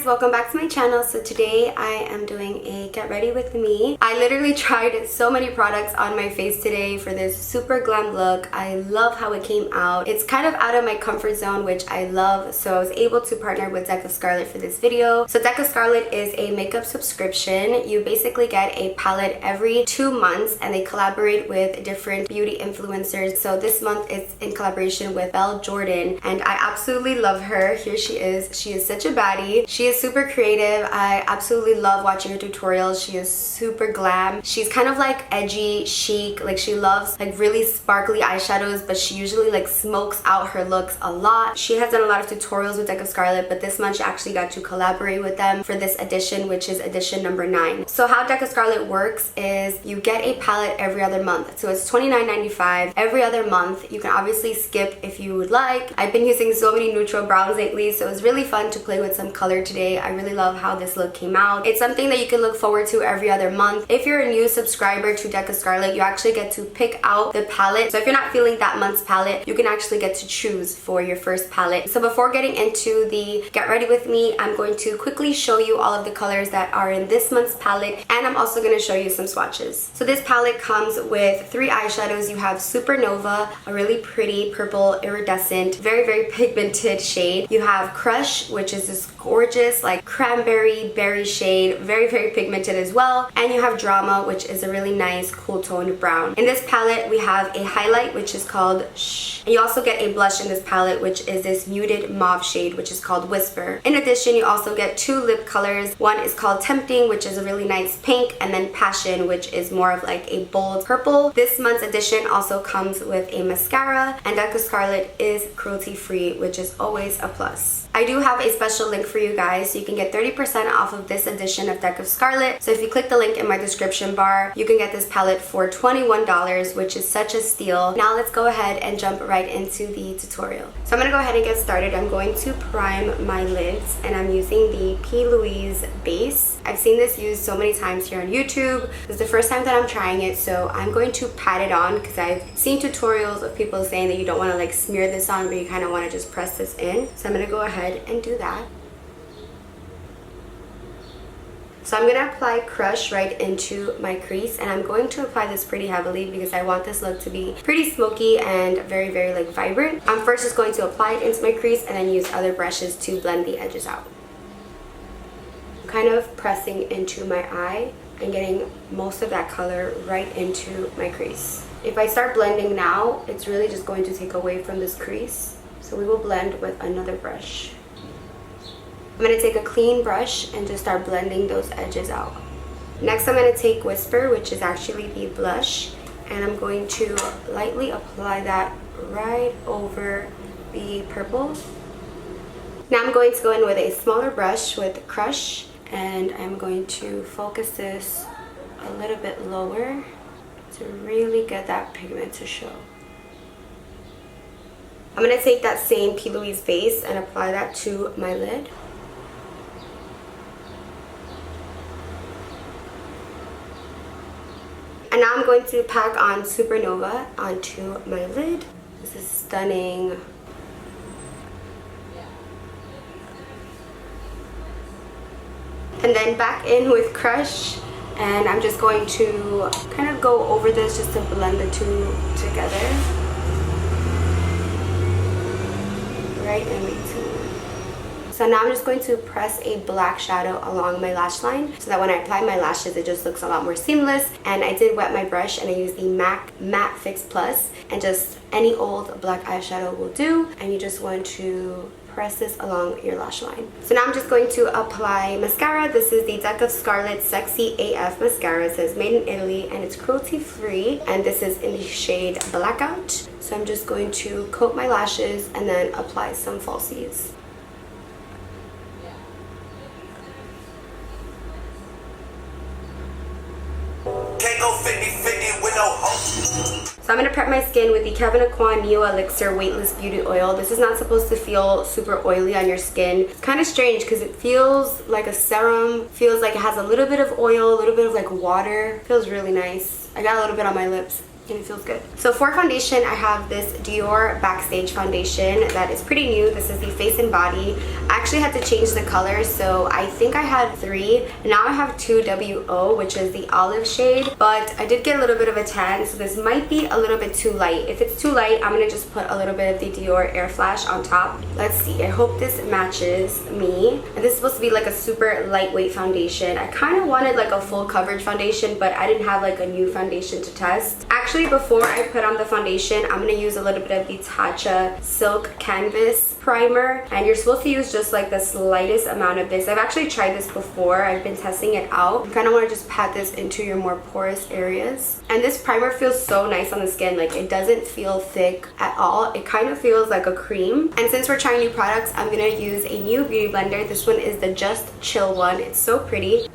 welcome back to my channel. So today I am doing a get ready with me. I literally tried so many products on my face today for this super glam look. I love how it came out. It's kind of out of my comfort zone, which I love, so I was able to partner with Deck of Scarlet for this video. So Deck of Scarlet is a makeup subscription. You basically get a palette every 2 months and they collaborate with different beauty influencers. So this month it's in collaboration with Belle Jordan and I absolutely love her. Here she is. She is such a baddie. She is super creative. I absolutely love watching her tutorials. She is super glam. She's kind of like edgy, chic. Like she loves like really sparkly eyeshadows, but she usually like smokes out her looks a lot. She has done a lot of tutorials with Deck of Scarlet, but this month she actually got to collaborate with them for this edition, which is edition number 9. So how Deck of Scarlet works is you get a palette every other month. So it's $29.95 every other month. You can obviously skip if you would like. I've been using so many neutral browns lately, so it's really fun to play with some color today. I really love how this look came out. It's something that you can look forward to every other month. If you're a new subscriber to Deck of Scarlet, you actually get to pick out the palette. So if you're not feeling that month's palette, you can actually get to choose for your first palette. So before getting into the get ready with me, I'm going to quickly show you all of the colors that are in this month's palette, and I'm also going to show you some swatches. So this palette comes with 3 eyeshadows. You have Supernova, a really pretty purple iridescent, very pigmented shade. You have Crush, which is this gorgeous like cranberry berry shade, very pigmented as well. And you have Drama, which is a really nice cool toned brown. In this palette we have a highlight which is called Shh, and you also get a blush in this palette which is this muted mauve shade which is called Whisper. In addition, you also get 2 lip colors. One is called Tempting, which is a really nice pink, and then Passion, which is more of like a bold purple. This month's edition also comes with a mascara, and Deck of Scarlet is cruelty free, which is always a plus. I do have a special link for you guys, so you can get 30% off of this edition of Deck of Scarlet. So if you click the link in my description bar, you can get this palette for $21, which is such a steal. Now let's go ahead and jump right into the tutorial. So I'm going to go ahead and get started. I'm going to prime my lids, and I'm using the P. Louise base. I've seen this used so many times here on YouTube. This is the first time that I'm trying it, so I'm going to pat it on because I've seen tutorials of people saying that you don't want to like smear this on, but you kind of want to just press this in. So I'm going to go ahead and do that. So I'm going to apply Crush right into my crease, and I'm going to apply this pretty heavily because I want this look to be pretty smoky and very like vibrant. I'm first just going to apply it into my crease and then use other brushes to blend the edges out. I'm kind of pressing into my eye and getting most of that color right into my crease. If I start blending now, it's really just going to take away from this crease. So we will blend with another brush. I'm going to take a clean brush and just start blending those edges out. Next, I'm going to take Whisper, which is actually the blush, and I'm going to lightly apply that right over the purple. Now I'm going to go in with a smaller brush with Crush, and I'm going to focus this a little bit lower to really get that pigment to show. I'm going to take that same P. Louise base and apply that to my lid. And now I'm going to pack on Supernova onto my lid. This is stunning. And then back in with Crush, and I'm just going to kind of go over this just to blend the two together. Right in between. So now I'm just going to press a black shadow along my lash line so that when I apply my lashes it just looks a lot more seamless. And I did wet my brush and I used the MAC Matte Fix Plus, and just any old black eyeshadow will do, and you just want to press this along your lash line. So now I'm just going to apply mascara. This is the Deck of Scarlet Sexy AF mascara. It says made in Italy and it's cruelty free, and this is in the shade Blackout. So I'm just going to coat my lashes and then apply some falsies. So I'm going to prep my skin with the Kevyn Aucoin Neo Elixir Weightless Beauty Oil. This is not supposed to feel super oily on your skin. It's kind of strange because it feels like a serum, feels like it has a little bit of oil, a little bit of like water. Feels really nice. I got a little bit on my lips. and it feels good. So for foundation, I have this Dior Backstage foundation that is pretty new. This is the Face and Body. I actually had to change the color, so I think I had 3. Now I have 2 WO, which is the olive shade, but I did get a little bit of a tan, so this might be a little bit too light. If it's too light, I'm gonna just put a little bit of the Dior Airflash on top. Let's see, I hope this matches me. And this is supposed to be like a super lightweight foundation. I kind of wanted like a full coverage foundation, but I didn't have like a new foundation to test. Actually, before I put on the foundation, I'm going to use a little bit of the Tatcha Silk Canvas Primer, and you're supposed to use just like the slightest amount of this. I've actually tried this before. I've been testing it out. You kind of want to just pat this into your more porous areas. And this primer feels so nice on the skin. Like, it doesn't feel thick at all. It kind of feels like a cream. And since we're trying new products, I'm going to use a new beauty blender. This one is the Just Chill one. It's so pretty.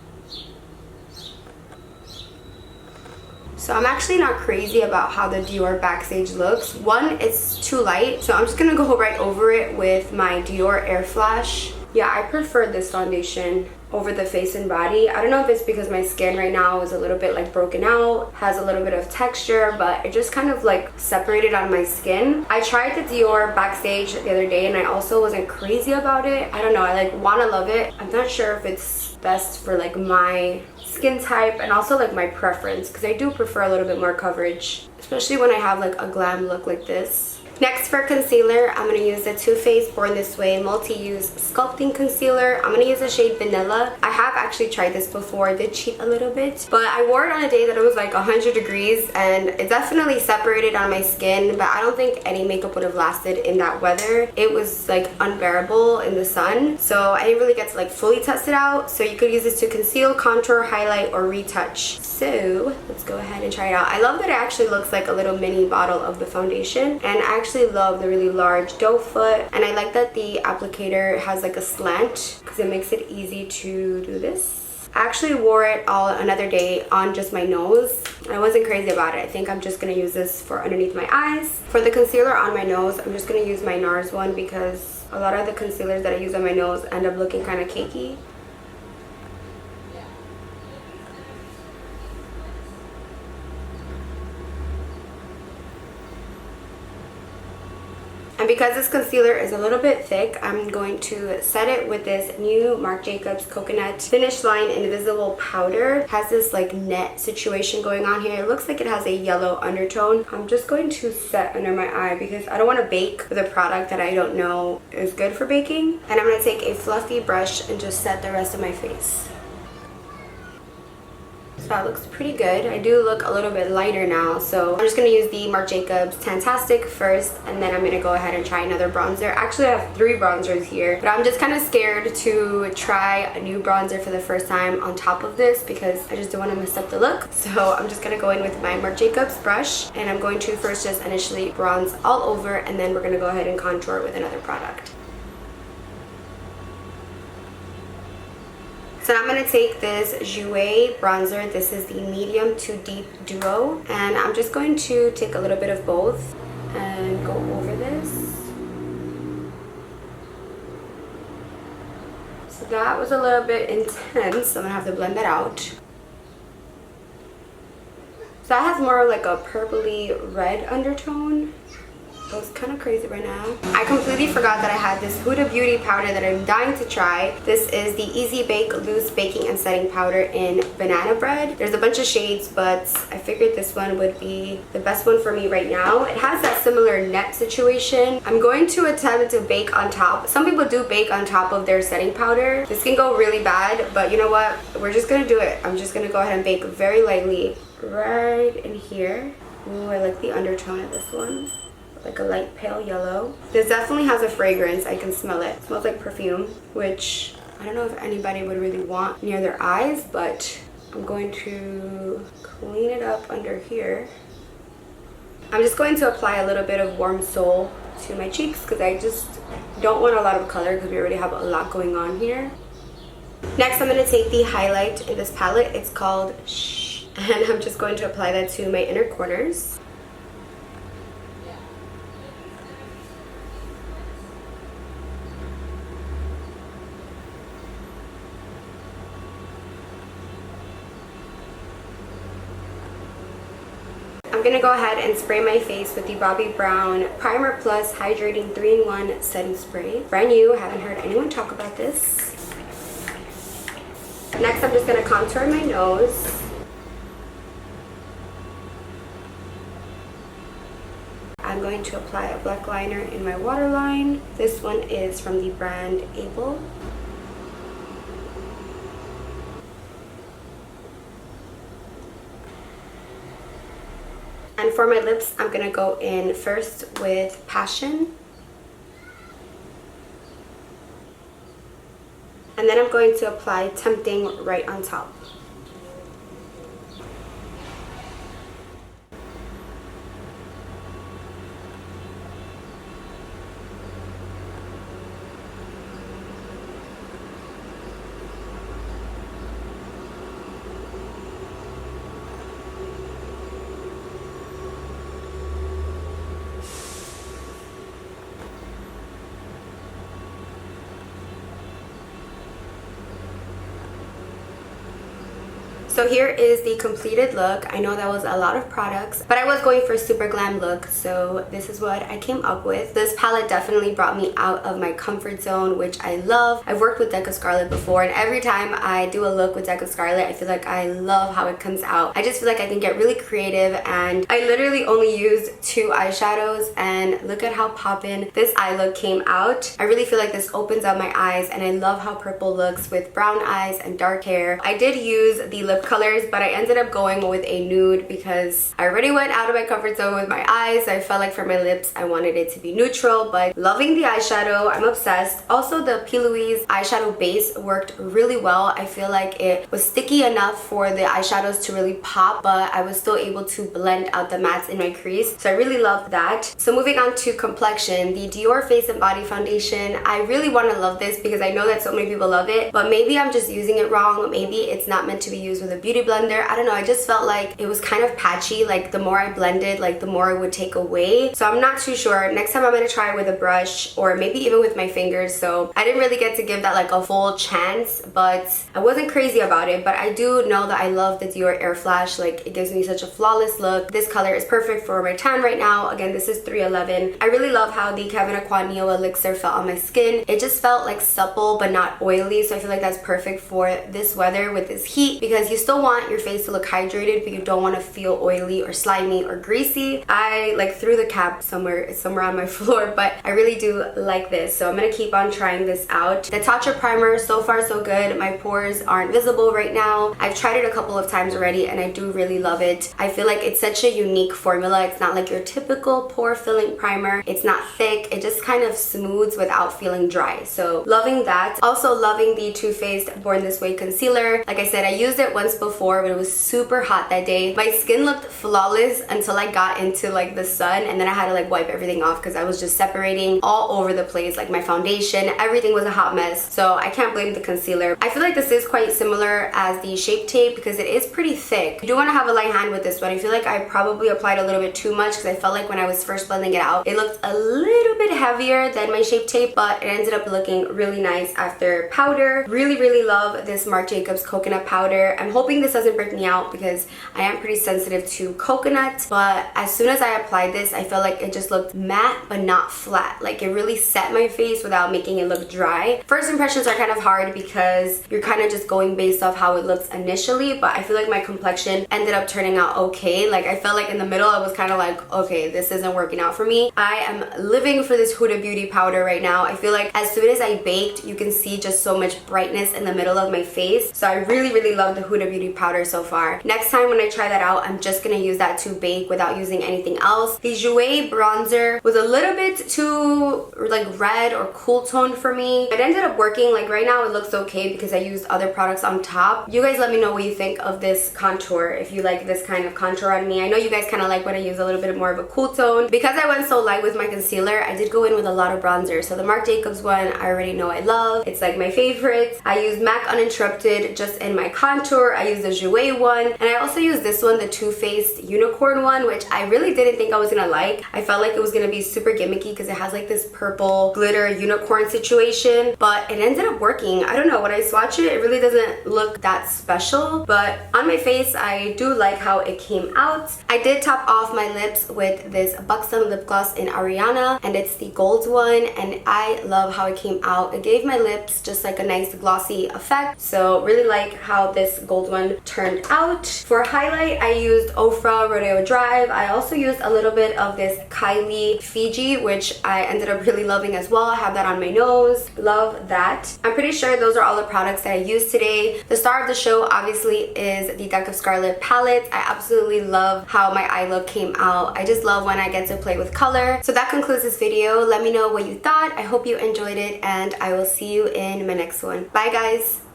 So I'm actually not crazy about how the Dior Backstage looks. One, it's too light, so I'm just gonna go right over it with my Dior Airflash. Yeah, I prefer this foundation over the Face and Body. I don't know if it's because my skin right now is a little bit like broken out, has a little bit of texture, but it just kind of like separated on my skin. I tried the Dior Backstage the other day and I also wasn't crazy about it. I don't know, I like wanna love it. I'm not sure if it's best for like my skin type and also like my preference, because I do prefer a little bit more coverage, especially when I have like a glam look like this. Next, for concealer, I'm going to use the Too Faced Born This Way Multi-Use Sculpting Concealer. I'm going to use the shade Vanilla. I have actually tried this before. I did cheat a little bit, but I wore it on a day that it was like 100 degrees and it definitely separated on my skin, but I don't think any makeup would have lasted in that weather. It was like unbearable in the sun, so I didn't really get to like fully test it out. So you could use this to conceal, contour, highlight, or retouch. So let's go ahead and try it out. I love that it actually looks like a little mini bottle of the foundation, and I actually love the really large doe foot, and I like that the applicator has like a slant because it makes it easy to do this. I actually wore it all another day on just my nose. I wasn't crazy about it. I think I'm just going to use this for underneath my eyes. For the concealer on my nose, I'm just going to use my NARS one because a lot of the concealers that I use on my nose end up looking kind of cakey. And because this concealer is a little bit thick, I'm going to set it with this new Marc Jacobs Coconut Finish Line Invisible Powder. It has this like net situation going on here. It looks like it has a yellow undertone. I'm just going to set under my eye because I don't want to bake with a product that I don't know is good for baking. And I'm going to take a fluffy brush and just set the rest of my face. So that looks pretty good. I do look a little bit lighter now, so I'm just going to use the Marc Jacobs Tantastic first, and then I'm going to go ahead and try another bronzer. Actually, I have 3 bronzers here, but I'm just kind of scared to try a new bronzer for the first time on top of this because I just don't want to mess up the look. So I'm just going to go in with my Marc Jacobs brush, and I'm going to first just initially bronze all over, and then we're going to go ahead and contour with another product. So now I'm going to take this Jouer bronzer. This is the medium to deep duo, and I'm just going to take a little bit of both and go over this. So that was a little bit intense, so I'm going to have to blend that out. So that has more like a purpley red undertone. I was kind of crazy right now. I completely forgot that I had this Huda Beauty powder that I'm dying to try. This is the Easy Bake Loose Baking and Setting Powder in Banana Bread. There's a bunch of shades, but I figured this one would be the best one for me right now. It has that similar net situation. I'm going to attempt to bake on top. Some people do bake on top of their setting powder. This can go really bad, but you know what? We're just gonna do it. I'm just gonna go ahead and bake very lightly right in here. Ooh, I like the undertone of this one. Like a light pale yellow. This definitely has a fragrance. I can smell it. It smells like perfume, which I don't know if anybody would really want near their eyes, but I'm going to clean it up under here. I'm just going to apply a little bit of Warm Soul to my cheeks because I just don't want a lot of color because we already have a lot going on here. Next, I'm going to take the highlight in this palette. It's called Shh, and I'm just going to apply that to my inner corners. I'm gonna go ahead and spray my face with the Bobbi Brown Primer Plus Hydrating 3-in-1 Setting Spray. Brand new, haven't heard anyone talk about this. Next, I'm just gonna contour my nose. I'm going to apply a black liner in my waterline. This one is from the brand Able. And for my lips, I'm gonna go in first with Passion. And then I'm going to apply Tempting right on top. So here is the completed look. I know that was a lot of products, but I was going for a super glam look, so this is what I came up with. This palette definitely brought me out of my comfort zone, which I love. I've worked with Deca Scarlet before, and every time I do a look with Deca Scarlet, I feel like I love how it comes out. I just feel like I can get really creative, and I literally only used 2 eyeshadows, and look at how poppin' this eye look came out. I really feel like this opens up my eyes, and I love how purple looks with brown eyes and dark hair. I did use the lip colors, but I ended up going with a nude because I already went out of my comfort zone with my eyes. I felt like for my lips I wanted it to be neutral, but loving the eyeshadow. I'm obsessed. Also, the Louise eyeshadow base worked really well. I feel like it was sticky enough for the eyeshadows to really pop, but I was still able to blend out the mattes in my crease, so I really loved that. So moving on to Complexion, the Dior Face and Body Foundation. I really want to love this because I know that so many people love it, but maybe I'm just using it wrong. Maybe it's not meant to be used with a beauty blender. I don't know, I just felt like it was kind of patchy. Like the more I blended, like the more it would take away. So I'm not too sure. Next time I'm gonna try it with a brush or maybe even with my fingers. So I didn't really get to give that like a full chance, but I wasn't crazy about it. But I do know that I love the Dior Airflash. Like it gives me such a flawless look. This color is perfect for my tan right now. Again, this is 311. I really love how the Kevyn Aucoin Neo Elixir felt on my skin. It just felt like supple but not oily. So I feel like that's perfect for this weather with this heat, because you still want your face to look hydrated, but you don't want to feel oily or slimy or greasy. I like threw the cap somewhere, it's somewhere on my floor, but I really do like this. So I'm gonna keep on trying this out. The Tatcha primer, so far so good. My pores aren't visible right now. I've tried it a couple of times already and I do really love it. I feel like it's such a unique formula. It's not like your typical pore filling primer. It's not thick. It just kind of smooths without feeling dry. So loving that. Also loving the Too Faced Born This Way concealer. Like I said, I used it once before, but it was super hot that day. My skin looked flawless until I got into like the sun, and then I had to like wipe everything off because I was just separating all over the place. Like my foundation, everything was a hot mess. So I can't blame the concealer. I feel like this is quite similar as the Shape Tape because it is pretty thick. You do want to have a light hand with this one. I feel like I probably applied a little bit too much because I felt like when I was first blending it out, it looked a little bit heavier than my Shape Tape, but it ended up looking really nice after powder. Really love this Marc Jacobs coconut powder. I'm hoping this doesn't break me out because I am pretty sensitive to coconut, but as soon as I applied this, I felt like it just looked matte but not flat. Like it really set my face without making it look dry. First impressions are kind of hard because you're kind of just going based off how it looks initially, but I feel like my complexion ended up turning out okay. Like I felt like in the middle I was kind of like, okay, this isn't working out for me. I am living for this Huda Beauty powder right now. I feel like as soon as I baked, you can see just so much brightness in the middle of my face. So I really love the Huda Beauty powder so far. Next time when I try that out, I'm just gonna use that to bake without using anything else. The Jouer bronzer was a little bit too like red or cool toned for me. It ended up working. Like right now it looks okay because I used other products on top. You guys let me know what you think of this contour, if you like this kind of contour on me. I know you guys kind of like when I use a little bit more of a cool tone. Because I went so light with my concealer, I did go in with a lot of bronzer. So the Marc Jacobs one I already know I love. It's like my favorite. I used MAC Uninterrupted just in my contour. I used the Jouer one, and I also used this one, the Too Faced unicorn one, which I really didn't think I was gonna like. I felt like it was gonna be super gimmicky because it has like this purple glitter unicorn situation, but it ended up working. I don't know, when I swatch it, it really doesn't look that special, but on my face, I do like how it came out. I did top off my lips with this Buxom lip gloss in Ariana, and it's the gold one, and I love how it came out. It gave my lips just like a nice glossy effect, so really like how this gold one turned out. For highlight, I used Ofra Rodeo Drive. I also used a little bit of this Kylie Fiji, which I ended up really loving as well. I have that on my nose. Love that. I'm pretty sure those are all the products that I used today. The star of the show obviously is the Deck of Scarlet palette. I absolutely love how my eye look came out. I just love when I get to play with color. So that concludes this video. Let me know what you thought. I hope you enjoyed it, and I will see you in my next one. Bye guys!